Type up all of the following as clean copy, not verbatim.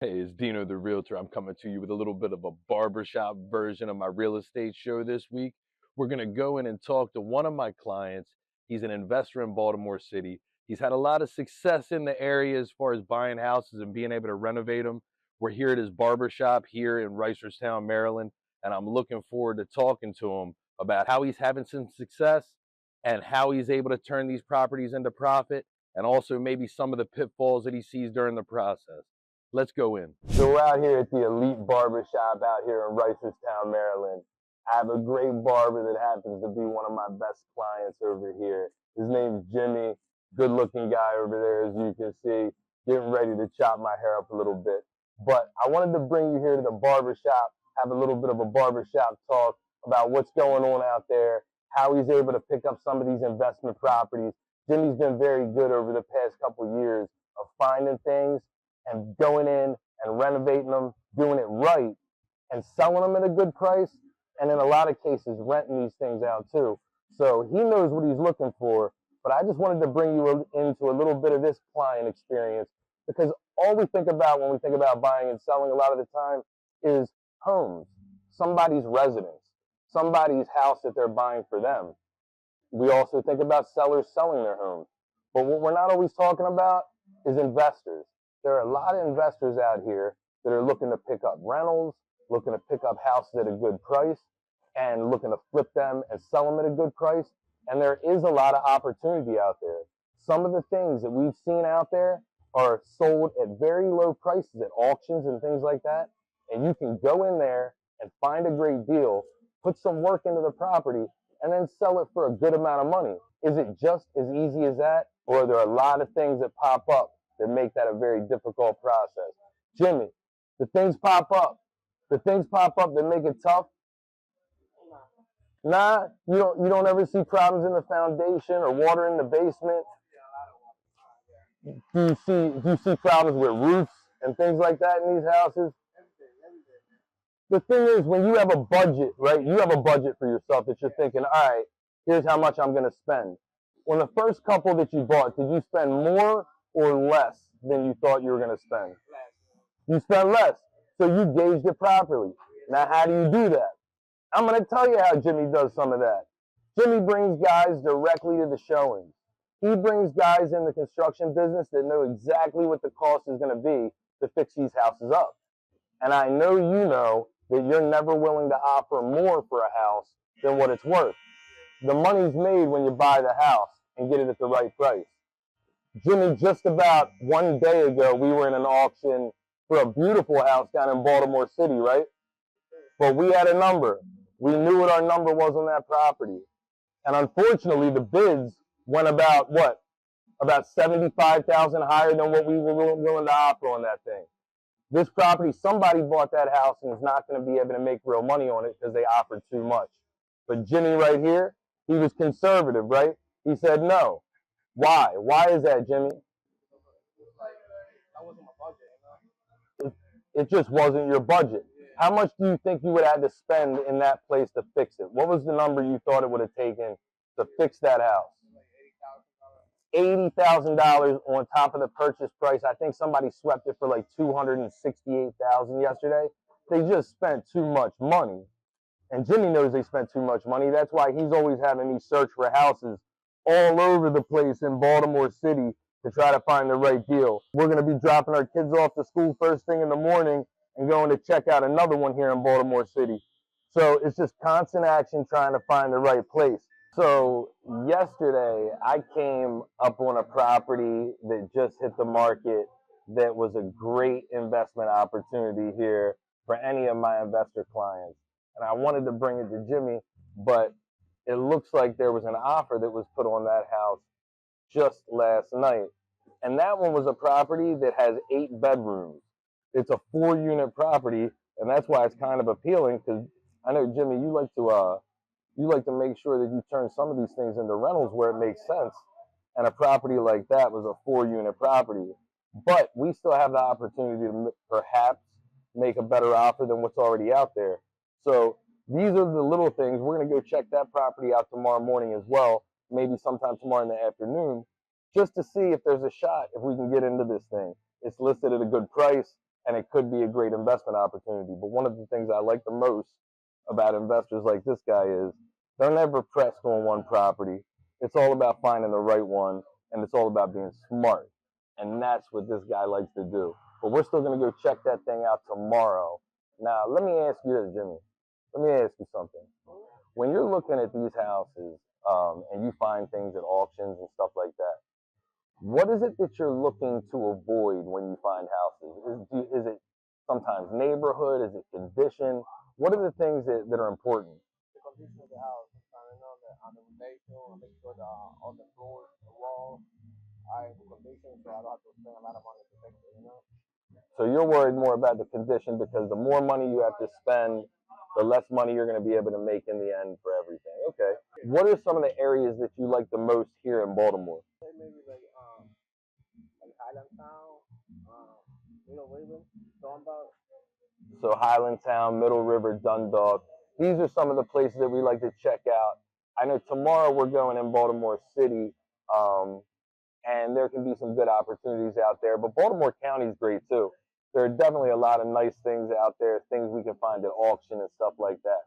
Hey, it's Dino the Realtor. I'm coming to you with a little bit of a barbershop version of my real estate show this week. We're going to go in and talk to one of my clients. He's an investor in Baltimore City. He's had a lot of success in the area as far as buying houses and being able to renovate them. We're here at his barbershop here in Reisterstown, Maryland, and I'm looking forward to talking to him about how he's having some success and how he's able to turn these properties into profit, and also maybe some of the pitfalls that he sees during the process. Let's go in. So we're out here at the Elite Barbershop out here in Reisterstown, Maryland. I have a great barber that happens to be one of my best clients over here. His name's Jimmy. Good looking guy over there, as you can see, getting ready to chop my hair up a little bit. But I wanted to bring you here to the barbershop, have a little bit of a barbershop talk about what's going on out there, how he's able to pick up some of these investment properties. Jimmy's been very good over the past couple years of finding things and going in and renovating them, doing it right, and selling them at a good price, and in a lot of cases, renting these things out too. So he knows what he's looking for, but I just wanted to bring you into a little bit of this client experience, because all we think about when we think about buying and selling a lot of the time is homes, somebody's residence, somebody's house that they're buying for them. We also think about sellers selling their homes. But what we're not always talking about is investors. There are a lot of investors out here that are looking to pick up rentals, looking to pick up houses at a good price, and looking to flip them and sell them at a good price. And there is a lot of opportunity out there. Some of the things that we've seen out there are sold at very low prices at auctions and things like that. And you can go in there and find a great deal, put some work into the property, and then sell it for a good amount of money. Is it just as easy as that? Or are there a lot of things that pop up that make that a very difficult process? Jimmy, the things pop up. The things pop up that make it tough. Nah, you don't ever see problems in the foundation or water in the basement. Do you see problems with roofs and things like that in these houses? The thing is, when you have a budget, right? You have a budget for yourself that you're thinking, all right, here's how much I'm going to spend. When the first couple that you bought, did you spend more or less than you thought you were going to spend? You spent less. So you gauged it properly. Now, how do you do that? I'm going to tell you how Jimmy does some of that. Jimmy brings guys directly to the showings. He brings guys in the construction business that know exactly what the cost is going to be to fix these houses up. And I know you know that you're never willing to offer more for a house than what it's worth. The money's made when you buy the house and get it at the right price. Jimmy, just about one day ago, we were in an auction for a beautiful house down in Baltimore City, right? But we had a number. We knew what our number was on that property. And unfortunately, the bids went about what? About $75,000 higher than what we were willing to offer on that thing. This property, somebody bought that house and is not going to be able to make real money on it because they offered too much. But Jimmy right here, he was conservative, right? He said no. Why? Why is that, Jimmy? It just wasn't your budget. How much do you think you would have to spend in that place to fix it? What was the number you thought it would have taken to fix that house? $80,000 on top of the purchase price. I think somebody swept it for like $268,000 yesterday. They just spent too much money. And Jimmy knows they spent too much money. That's why he's always having me search for houses all over the place in Baltimore City to try to find the right deal. We're going to be dropping our kids off to school first thing in the morning and going to check out another one here in Baltimore City. So it's just constant action trying to find the right place. So yesterday I came up on a property that just hit the market that was a great investment opportunity here for any of my investor clients. And I wanted to bring it to Jimmy, but it looks like there was an offer that was put on that house just last night. And that one was a property that has 8 bedrooms. It's a 4-unit property, and that's why it's kind of appealing, because I know, Jimmy, you like to make sure that you turn some of these things into rentals where it makes sense. And a property like that was a 4-unit property. But we still have the opportunity to perhaps make a better offer than what's already out there. So these are the little things. We're going to go check that property out tomorrow morning as well, maybe sometime tomorrow in the afternoon, just to see if there's a shot, if we can get into this thing. It's listed at a good price. and it could be a great investment opportunity. But one of the things I like the most about investors like this guy is they're never pressed on one property. It's all about finding the right one, and it's all about being smart. And that's what this guy likes to do. But we're still going to go check that thing out tomorrow. Now, let me ask you this, Jimmy. Let me ask you something. When you're looking at these houses and you find things at auctions and stuff like that, what is it that you're looking to avoid when you find houses? Is it sometimes neighborhood? Is it condition? What are the things that are important? The condition of the house, on the foundation, I make sure that all the floors, the walls are in good condition, so I don't have to spend a lot of money to fix it. So you're worried more about the condition because the more money you have to spend, the less money you're going to be able to make in the end for everything. Okay. What are some of the areas that you like the most here in Baltimore? Maybe like Highland Town, Middle River, Dundalk. So Highlandtown, Middle River, Dundalk. These are some of the places that we like to check out. I know tomorrow we're going in Baltimore City, and there can be some good opportunities out there. But Baltimore County is great too. There are definitely a lot of nice things out there, things we can find at auction and stuff like that.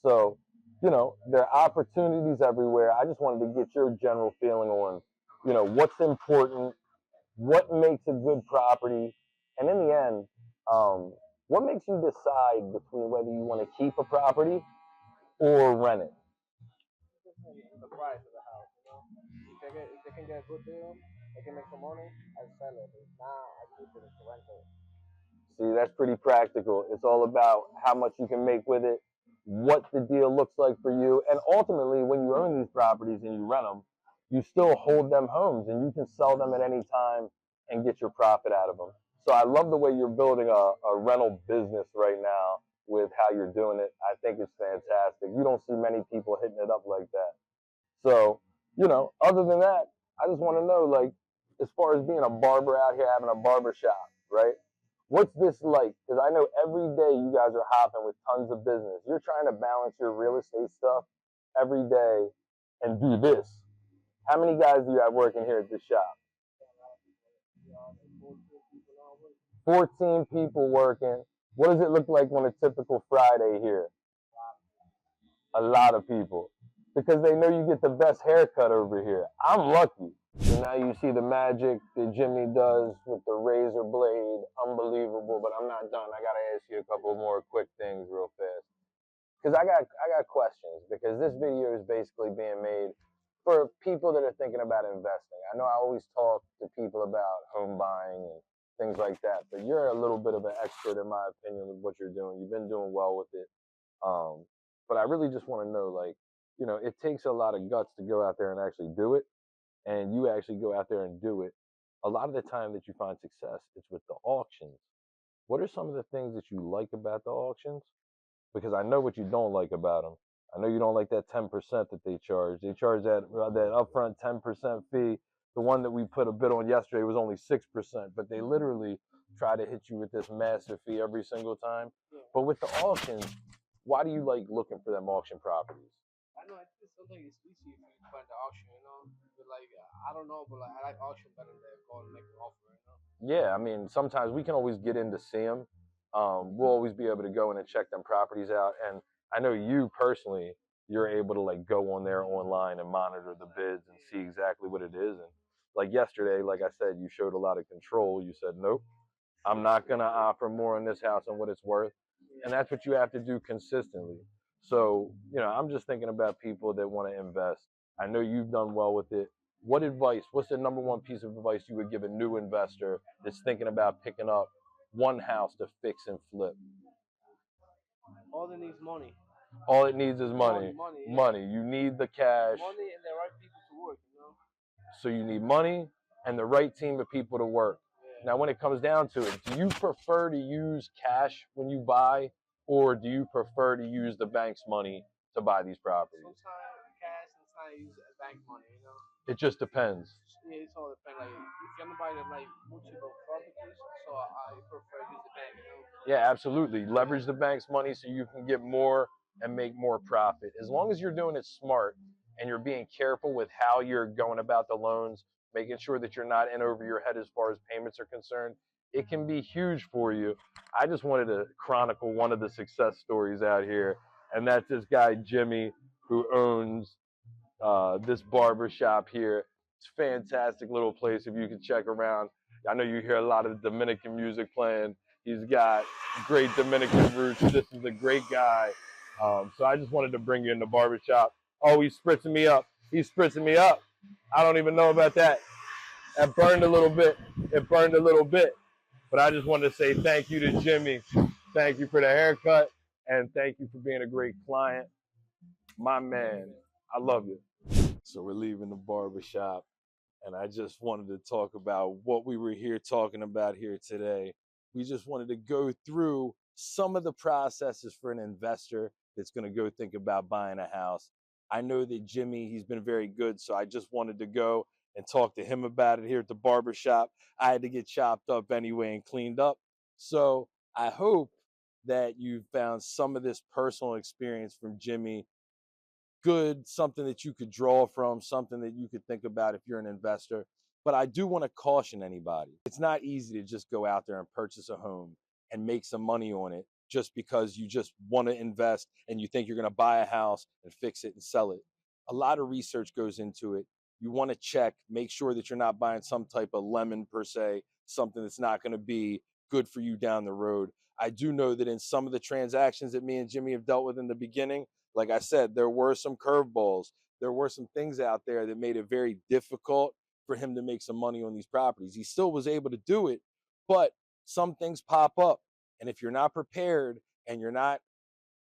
So, there are opportunities everywhere. I just wanted to get your general feeling on, what's important, what makes a good property, and in the end, what makes you decide between whether you want to keep a property or rent it? The price of the house, If they can get a good deal, they can make some money, I sell it. If not, I keep it to rent it. See, that's pretty practical. It's all about how much you can make with it, what the deal looks like for you, and ultimately, when you own these properties and you rent them, you still hold them homes, and you can sell them at any time and get your profit out of them. So I love the way you're building a rental business right now with how you're doing it. I think it's fantastic. You don't see many people hitting it up like that. So, other than that, I just want to know, like, as far as being a barber out here, having a barber shop, right? What's this like? Because I know every day you guys are hopping with tons of business. You're trying to balance your real estate stuff every day and do this. How many guys do you have working here at this shop? 14 people working. What does it look like on a typical Friday here? A lot of people. Because they know you get the best haircut over here. I'm lucky. So now you see the magic that Jimmy does with the razor blade. Unbelievable, but I'm not done. I gotta ask you a couple more quick things real fast. Because I got questions, because this video is basically being made for people that are thinking about investing. I know I always talk to people about home buying and things like that, but you're a little bit of an expert in my opinion with what you're doing. You've been doing well with it. But I really just want to know, like, it takes a lot of guts to go out there and actually do it. And you actually go out there and do it. A lot of the time that you find success, it's with the auctions. What are some of the things that you like about the auctions? Because I know what you don't like about them. I know you don't like that 10% that they charge. They charge that upfront 10% fee. The one that we put a bid on yesterday was only 6%, but they literally try to hit you with this massive fee every single time. But with the auctions, why do you like looking for them auction properties? I know it's something it's easy if you find the auction, But like I don't know, but like I like auction better than go and make an offer, Yeah, I mean, sometimes we can always get in to see them. We'll always be able to go in and check them properties out. And I know you personally, you're able to like go on there online and monitor the bids and see exactly what it is. And like yesterday, like I said, you showed a lot of control. You said, nope, I'm not going to offer more on this house than what it's worth. And that's what you have to do consistently. So, I'm just thinking about people that want to invest. I know you've done well with it. What's the number one piece of advice you would give a new investor that's thinking about picking up one house to fix and flip? All it needs money. All it needs is money. Money. You need the cash. Money and the right people to work, So you need money and the right team of people to work. Yeah. Now, when it comes down to it, do you prefer to use cash when you buy, or do you prefer to use the bank's money to buy these properties? Sometimes cash, sometimes use bank money, It just depends. Yeah, it's all depends. Like if you're buying like multiple properties, so I prefer use the bank, Yeah, absolutely. Leverage the bank's money so you can get more and make more profit. As long as you're doing it smart and you're being careful with how you're going about the loans, making sure that you're not in over your head as far as payments are concerned, it can be huge for you. I just wanted to chronicle one of the success stories out here, and that's this guy, Jimmy, who owns this barbershop here. It's a fantastic little place if you can check around. I know you hear a lot of Dominican music playing. He's got great Dominican roots. This is a great guy. So I just wanted to bring you in the barbershop. Oh, he's spritzing me up. He's spritzing me up. I don't even know about that. That burned a little bit. It burned a little bit. But I just wanted to say thank you to Jimmy. Thank you for the haircut. And thank you for being a great client. My man, I love you. So we're leaving the barbershop, and I just wanted to talk about what we were here talking about here today. We just wanted to go through some of the processes for an investor that's going to go think about buying a house. I know that Jimmy, he's been very good, so I just wanted to go and talk to him about it here at the barbershop. I had to get chopped up anyway and cleaned up. So I hope that you found some of this personal experience from Jimmy good, something that you could draw from, something that you could think about if you're an investor. But I do want to caution anybody. It's not easy to just go out there and purchase a home and make some money on it just because you just want to invest and you think you're going to buy a house and fix it and sell it. A lot of research goes into it. You want to check, make sure that you're not buying some type of lemon per se, something that's not going to be good for you down the road. I do know that in some of the transactions that me and Jimmy have dealt with in the beginning, like I said, there were some curveballs. There were some things out there that made it very difficult for him to make some money on these properties. He still was able to do it, but some things pop up. And if you're not prepared and you're not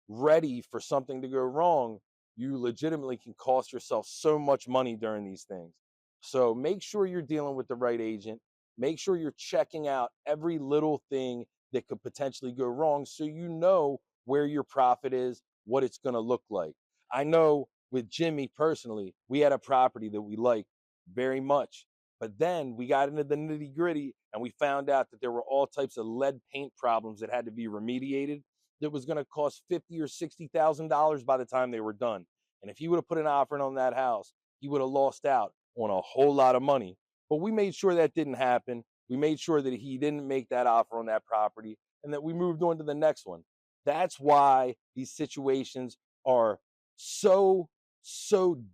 ready for something to go wrong, you legitimately can cost yourself so much money during these things. So make sure you're dealing with the right agent. Make sure you're checking out every little thing that could potentially go wrong so you know where your profit is, what it's going to look like. I know with Jimmy personally, we had a property that we liked very much, but then we got into the nitty gritty and we found out that there were all types of lead paint problems that had to be remediated that was going to cost $50,000 or $60,000 by the time they were done. And if he would have put an offer in on that house, he would have lost out on a whole lot of money. But we made sure that didn't happen. We made sure that he didn't make that offer on that property and that we moved on to the next one. That's why these situations are so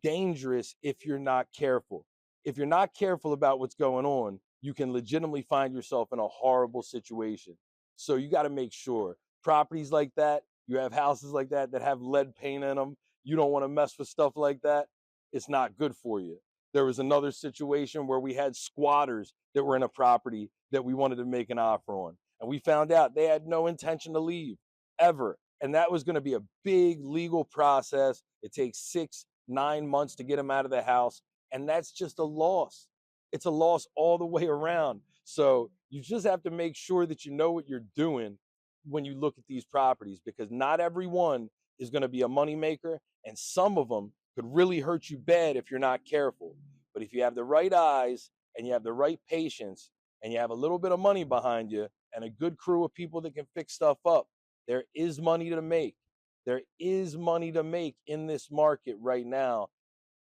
dangerous if you're not careful. If you're not careful about what's going on, you can legitimately find yourself in a horrible situation. So you got to make sure properties like that, you have houses like that that have lead paint in them, you don't want to mess with stuff like that. It's not good for you. There was another situation where we had squatters that were in a property that we wanted to make an offer on. And we found out they had no intention to leave ever. And that was going to be a big legal process. It takes 6-9 months to get them out of the house. And that's just a loss. It's a loss all the way around. So you just have to make sure that you know what you're doing when you look at these properties, because not every one is going to be a moneymaker, and some of them could really hurt you bad if you're not careful. But if you have the right eyes and you have the right patience and you have a little bit of money behind you and a good crew of people that can fix stuff up, there is money to make. There is money to make in this market right now.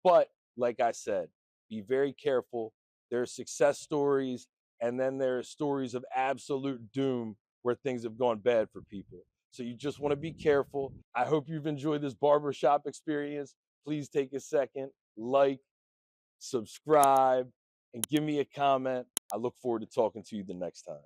But like I said, be very careful. There are success stories, and then there are stories of absolute doom where things have gone bad for people. So you just want to be careful. I hope you've enjoyed this barbershop experience. Please take a second, like, subscribe, and give me a comment. I look forward to talking to you the next time.